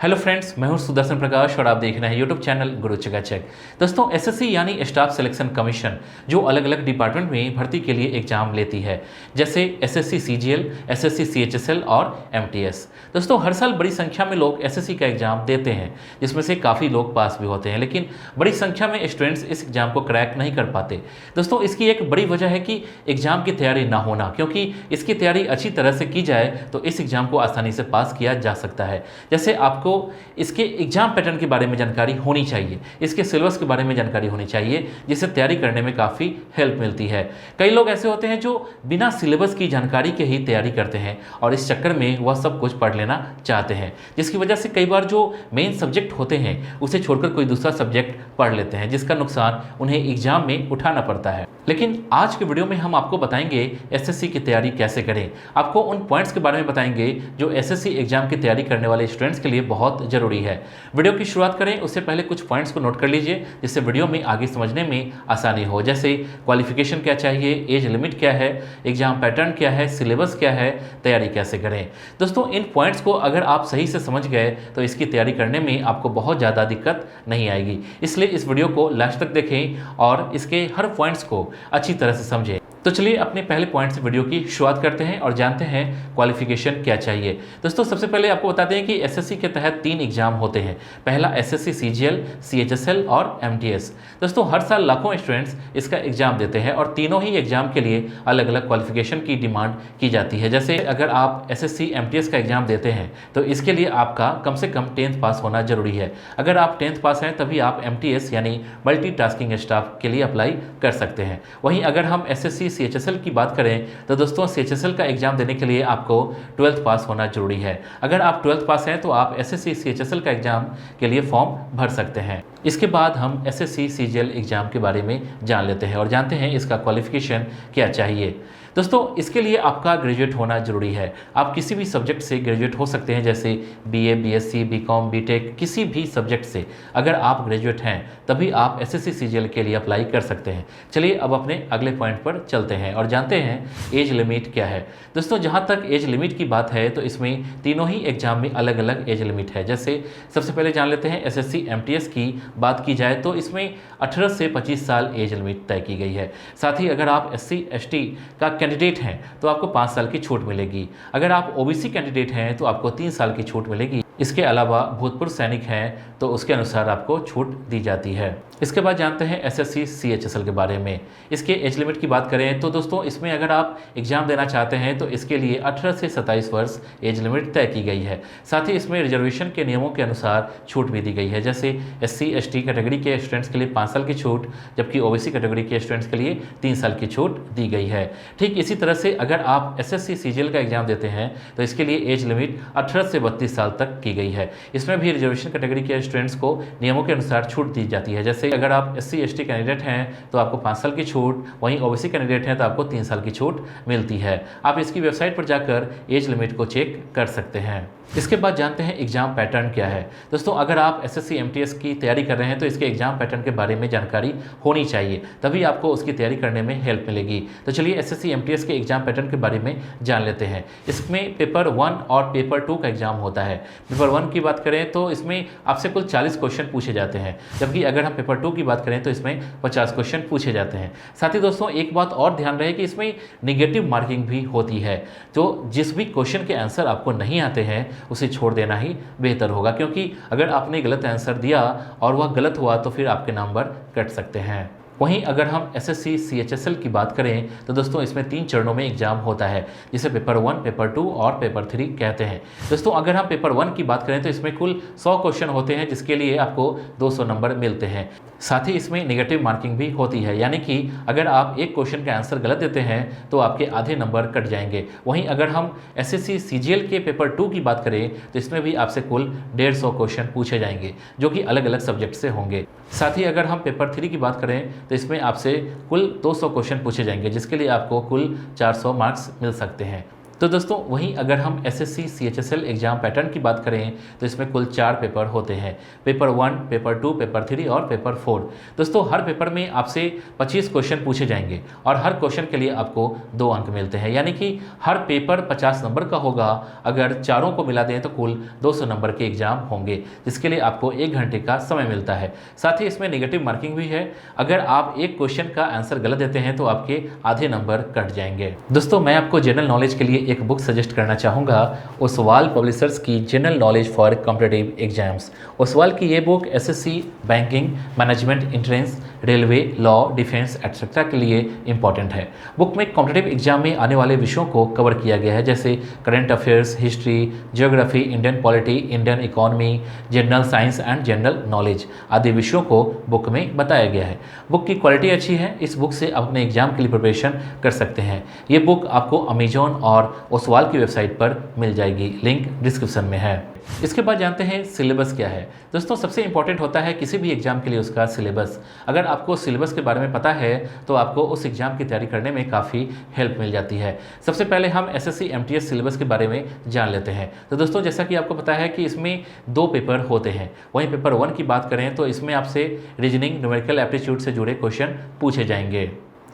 Hello friends, मैं हूं सुदर्शन प्रकाश और आप देख रहे हैं यूट्यूब चैनल गुरु चकाचक। दोस्तों, एसएससी यानी स्टाफ सिलेक्शन कमीशन जो अलग अलग डिपार्टमेंट में भर्ती के लिए एग्जाम लेती है, जैसे एसएससी सीजीएल, एसएससी सीएचएसएल और एमटीएस। दोस्तों, हर साल बड़ी संख्या में लोग एसएससी का एग्जाम देते हैं, जिसमें से काफ़ी लोग पास भी होते हैं, लेकिन बड़ी संख्या में स्टूडेंट्स इस एग्जाम को क्रैक नहीं कर पाते। दोस्तों, इसकी एक बड़ी वजह है कि एग्जाम की तैयारी ना होना, क्योंकि इसकी तैयारी अच्छी तरह से की जाए तो इस एग्जाम को आसानी से पास किया जा सकता है। जैसे आपको इसके एग्जाम पैटर्न के बारे में जानकारी होनी चाहिए, इसके सिलेबस के बारे में जानकारी होनी चाहिए, जिससे तैयारी करने में काफ़ी हेल्प मिलती है। कई लोग ऐसे होते हैं जो बिना सिलेबस की जानकारी के ही तैयारी करते हैं और इस चक्कर में वह सब कुछ पढ़ लेना चाहते हैं, जिसकी वजह से कई बार जो मेन सब्जेक्ट होते हैं उसे छोड़कर कोई दूसरा सब्जेक्ट पढ़ लेते हैं, जिसका नुकसान उन्हें एग्जाम में उठाना पड़ता है। लेकिन आज के वीडियो में हम आपको बताएंगे एसएससी की तैयारी कैसे करें। आपको उन पॉइंट्स के बारे में बताएंगे जो एसएससी एग्जाम की तैयारी करने वाले स्टूडेंट्स के लिए बहुत जरूरी है। वीडियो की शुरुआत करें उससे पहले कुछ पॉइंट्स को नोट कर लीजिए, जिससे वीडियो में आगे समझने में आसानी हो। जैसे क्वालिफिकेशन क्या चाहिए, एज लिमिट क्या है, एग्जाम पैटर्न क्या है, सिलेबस क्या है, तैयारी कैसे करें। दोस्तों, इन पॉइंट्स को अगर आप सही से समझ गए तो इसकी तैयारी करने में आपको बहुत ज़्यादा दिक्कत नहीं आएगी। इसलिए इस वीडियो को लास्ट तक देखें और इसके हर पॉइंट्स को अच्छी तरह से समझें। तो चलिए अपने पहले पॉइंट से वीडियो की शुरुआत करते हैं और जानते हैं क्वालिफिकेशन क्या चाहिए। दोस्तों, सबसे पहले आपको बताते हैं कि एसएससी के तहत 3 एग्जाम होते हैं। पहला एसएससी सीजीएल, सीएचएसएल और एमटीएस। दोस्तों, हर साल लाखों स्टूडेंट्स इसका एग्जाम देते हैं और तीनों ही एग्जाम के लिए अलग अलग क्वालिफिकेशन की डिमांड की जाती है। जैसे अगर आप एसएससी एमटीएस का एग्जाम देते हैं तो इसके लिए आपका कम से कम 10th पास होना जरूरी है। अगर आप 10th पास हैं तभी आप एमटीएस यानी मल्टीटास्किंग स्टाफ के लिए अप्लाई कर सकते हैं। वहीं अगर हम एसएससी सीएचएसएल की बात करें तो दोस्तों, सीएचएसएल का एग्जाम देने के लिए आपको 12th पास होना जरूरी है। अगर आप 12th पास हैं तो आप एसएससी सीएचएसएल का एग्जाम के लिए फॉर्म भर सकते हैं। इसके बाद हम एसएससी सीजीएल एग्जाम के बारे में जान लेते हैं और जानते हैं इसका क्वालिफिकेशन क्या चाहिए। दोस्तों, इसके लिए आपका ग्रेजुएट होना जरूरी है। आप किसी भी सब्जेक्ट से ग्रेजुएट हो सकते हैं, जैसे बीए, बीएससी, बीकॉम, बीटेक, किसी भी सब्जेक्ट से अगर आप ग्रेजुएट हैं तभी आप एसएससी सीजीएल के लिए अप्लाई कर सकते हैं। चलिए अब अपने अगले पॉइंट पर चलते हैं और जानते हैं एज लिमिट क्या है। दोस्तों, जहाँ तक एज लिमिट की बात है तो इसमें तीनों ही एग्जाम में अलग अलग एज लिमिट है। जैसे सबसे पहले जान लेते हैं एसएससी एमटीएस की बात की जाए तो इसमें 18 से 25 साल एज लिमिट तय की गई है। साथ ही अगर आप एससी एसटी का कैंडिडेट हैं तो आपको 5 साल की छूट मिलेगी। अगर आप ओबीसी कैंडिडेट हैं तो आपको 3 साल की छूट मिलेगी। इसके अलावा भूतपूर्व सैनिक हैं तो उसके अनुसार आपको छूट दी जाती है। इसके बाद जानते हैं एसएससी सीएचएसएल के बारे में। इसके एज लिमिट की बात करें तो दोस्तों, इसमें अगर आप एग्जाम देना चाहते हैं तो इसके लिए 18 से 27 वर्ष एज लिमिट तय की गई है। साथ ही इसमें रिजर्वेशन के नियमों के अनुसार छूट भी दी गई है। जैसे एससी एसटी कैटेगरी के स्टूडेंट्स के लिए 5 साल की छूट, जबकि ओबीसी कैटेगरी के स्टूडेंट्स के लिए 3 साल की छूट दी गई है। ठीक इसी तरह से अगर आप एसएससी सीजीएल का एग्जाम देते हैं तो इसके लिए एज लिमिट 18 से 32 साल तक की गई है। इसमें भी रिजर्वेशन कैटेगरी के स्टूडेंट्स को नियमों के अनुसार छूट दी जाती है। जैसे अगर आप एससी एसटी कैंडिडेट हैं तो आपको 5 साल की छूट, वहीं ओबीसी कैंडिडेट हैं तो आपको 3 साल की छूट मिलती है। आप इसकी वेबसाइट पर जाकर एज लिमिट को चेक कर सकते हैं। इसके बाद जानते हैं एग्जाम पैटर्न क्या है। दोस्तों, अगर आप एसएससी एमटीएस की तैयारी कर रहे हैं तो इसके एग्जाम पैटर्न के बारे में जानकारी होनी चाहिए, तभी आपको उसकी तैयारी करने में हेल्प मिलेगी। तो चलिए एसएससी एमटीएस के एग्जाम पैटर्न के बारे में जान लेते हैं। इसमें पेपर 1 और पेपर 2 का एग्जाम होता है। पेपर 1 की बात करें तो इसमें आपसे कुल 40 क्वेश्चन पूछे जाते हैं, जबकि अगर हम पेपर 2 की बात करें तो इसमें 50 क्वेश्चन पूछे जाते हैं। साथ ही दोस्तों, एक बात और ध्यान रहे कि इसमें निगेटिव मार्किंग भी होती है। तो जिस भी क्वेश्चन के आंसर आपको नहीं आते हैं उसे छोड़ देना ही बेहतर होगा, क्योंकि अगर आपने गलत आंसर दिया और वह गलत हुआ तो फिर आपके नंबर कट सकते हैं। वहीं अगर हम एसएससी सीएचएसएल की बात करें तो दोस्तों, इसमें 3 चरणों में एग्जाम होता है, जिसे पेपर 1, पेपर 2 और पेपर 3 कहते हैं। दोस्तों, अगर हम पेपर 1 की बात करें तो इसमें कुल 100 क्वेश्चन होते हैं, जिसके लिए आपको 200 नंबर मिलते हैं। साथ ही इसमें नेगेटिव मार्किंग भी होती है, यानी कि अगर आप एक क्वेश्चन का आंसर गलत देते हैं तो आपके आधे नंबर कट जाएंगे। वहीं अगर हम एसएससी सीजीएल के पेपर 2 की बात करें तो इसमें भी आपसे कुल 150 क्वेश्चन पूछे जाएंगे, जो कि अलग अलग सब्जेक्ट से होंगे। साथ ही अगर हम पेपर 3 की बात करें तो इसमें आपसे कुल 200 क्वेश्चन पूछे जाएंगे, जिसके लिए आपको कुल 400 मार्क्स मिल सकते हैं। तो दोस्तों वहीं अगर हम एसएससी सीएचएसएल एग्जाम पैटर्न की बात करें तो इसमें कुल 4 पेपर होते हैं, पेपर 1, पेपर 2, पेपर 3 और पेपर 4। दोस्तों हर पेपर में आपसे 25 क्वेश्चन पूछे जाएंगे और हर क्वेश्चन के लिए आपको 2 अंक मिलते हैं, यानी कि हर पेपर 50 नंबर का होगा। अगर चारों को मिला दें तो कुल 200 नंबर के एग्जाम होंगे, जिसके लिए आपको 1 घंटे का समय मिलता है। साथ ही इसमें नेगेटिव मार्किंग भी है, अगर आप एक क्वेश्चन का आंसर गलत देते हैं तो आपके आधे नंबर कट जाएंगे। दोस्तों मैं आपको जनरल नॉलेज के लिए एक बुक सजेस्ट करना चाहूँगा, ओसवाल पब्लिशर्स की general knowledge for competitive exams. Oswal की ये book SSC, banking, management, entrance, railway, law, defence etcetera के लिए इंपॉर्टेंट है। बुक में कॉम्पिटिटिव एग्जाम में आने वाले विषयों को कवर किया गया है, जैसे current affairs, history, geography, Indian polity, Indian economy, general science and general knowledge आदि विषयों को बुक में बताया गया है। बुक की क्वालिटी अच्छी है, इस बुक से आप अपने एग्जाम के लिए प्रिपरेशन कर सकते हैं। ये बुक आपको अमेजॉन और ओसवाल की वेबसाइट पर मिल जाएगी, लिंक डिस्क्रिप्शन में है। इसके बाद जानते हैं सिलेबस क्या है। दोस्तों सबसे इंपॉर्टेंट होता है किसी भी एग्जाम के लिए उसका सिलेबस। अगर आपको सिलेबस के बारे में पता है तो आपको उस एग्जाम की तैयारी करने में काफ़ी हेल्प मिल जाती है। सबसे पहले हम एसएससी एमटीएस सिलेबस के बारे में जान लेते हैं। तो दोस्तों जैसा कि आपको पता है कि इसमें 2 पेपर होते हैं। वहीं पेपर 1 की बात करें तो इसमें आपसे रीजनिंग, न्यूमेरिकल एप्टीट्यूड से जुड़े क्वेश्चन पूछे जाएंगे,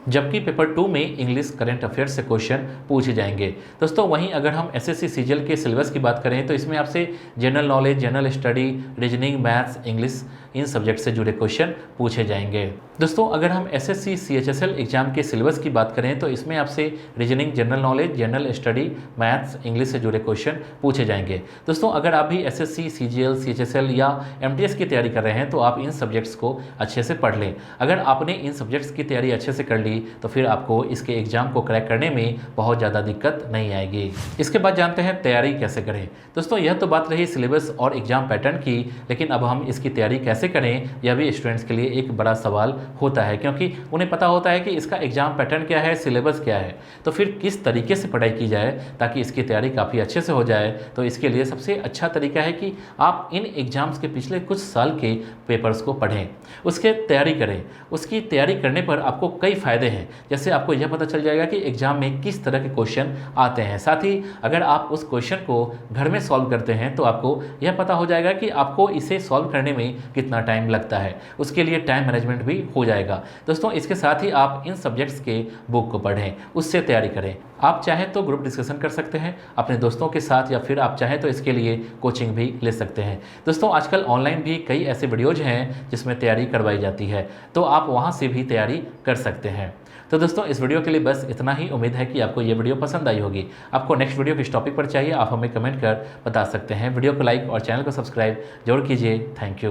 जबकि पेपर 2 में इंग्लिश, करंट अफेयर्स से क्वेश्चन पूछे जाएंगे। दोस्तों वहीं अगर हम एसएससी सीजीएल के सिलेबस की बात करें तो इसमें आपसे general knowledge, general study, reasoning, maths, English in subject से जुड़े क्वेश्चन पूछे जाएंगे। दोस्तों अगर हम एसएससी सीएचएसएल एग्जाम के सिलेबस की बात करें तो इसमें आपसे reasoning, general knowledge, general study, maths, English से जुड़े क्वेश्चन पूछे जाएंगे। दोस्तों अगर आप भी एसएससी, सीजीएल, सीएचएसएल या एमटीएस की तैयारी कर रहे हैं तो आप इन सब्जेक्ट्स को अच्छे से पढ़ लें। अगर आपने इन सब्जेक्ट्स की तैयारी अच्छे से कर ली तो फिर आपको इसके एग्जाम को क्रैक करने में बहुत ज़्यादा दिक्कत नहीं आएगी। इसके बाद जानते हैं तैयारी कैसे करें। दोस्तों यह तो बात रही सिलेबस और एग्जाम पैटर्न की, लेकिन अब हम इसकी तैयारी कैसे करें यह भी स्टूडेंट्स के लिए एक बड़ा सवाल होता है, क्योंकि उन्हें पता होता है कि इसका एग्जाम पैटर्न क्या है, सिलेबस क्या है, तो फिर किस तरीके से पढ़ाई की जाए ताकि इसकी तैयारी काफ़ी अच्छे से हो जाए। तो इसके लिए सबसे अच्छा तरीका है कि आप इन एग्जाम्स के पिछले कुछ साल के पेपर्स को पढ़ें, उसके तैयारी करें। उसकी तैयारी करने पर आपको कई फ़ायदे हैं, जैसे आपको यह पता चल जाएगा कि एग्जाम में किस तरह के क्वेश्चन आते हैं। साथ ही अगर आप उस क्वेश्चन को घर में सॉल्व करते हैं तो आपको यह पता हो जाएगा कि आपको इसे सॉल्व करने में कितना टाइम लगता है, उसके लिए टाइम मैनेजमेंट भी हो जाएगा। दोस्तों इसके साथ ही आप इन सब्जेक्ट्स के बुक को पढ़ें, उससे तैयारी करें। आप चाहें तो ग्रुप डिस्कशन कर सकते हैं अपने दोस्तों के साथ, या फिर आप चाहें तो इसके लिए कोचिंग भी ले सकते हैं। दोस्तों आजकल ऑनलाइन भी कई ऐसे वीडियोज हैं जिसमें तैयारी करवाई जाती है, तो आप वहाँ से भी तैयारी कर सकते हैं। तो दोस्तों इस वीडियो के लिए बस इतना ही। उम्मीद है कि आपको ये वीडियो पसंद आई होगी। आपको नेक्स्ट वीडियो किस टॉपिक पर चाहिए आप हमें कमेंट कर बता सकते हैं। वीडियो को लाइक और चैनल को सब्सक्राइब जरूर कीजिए। Thank you.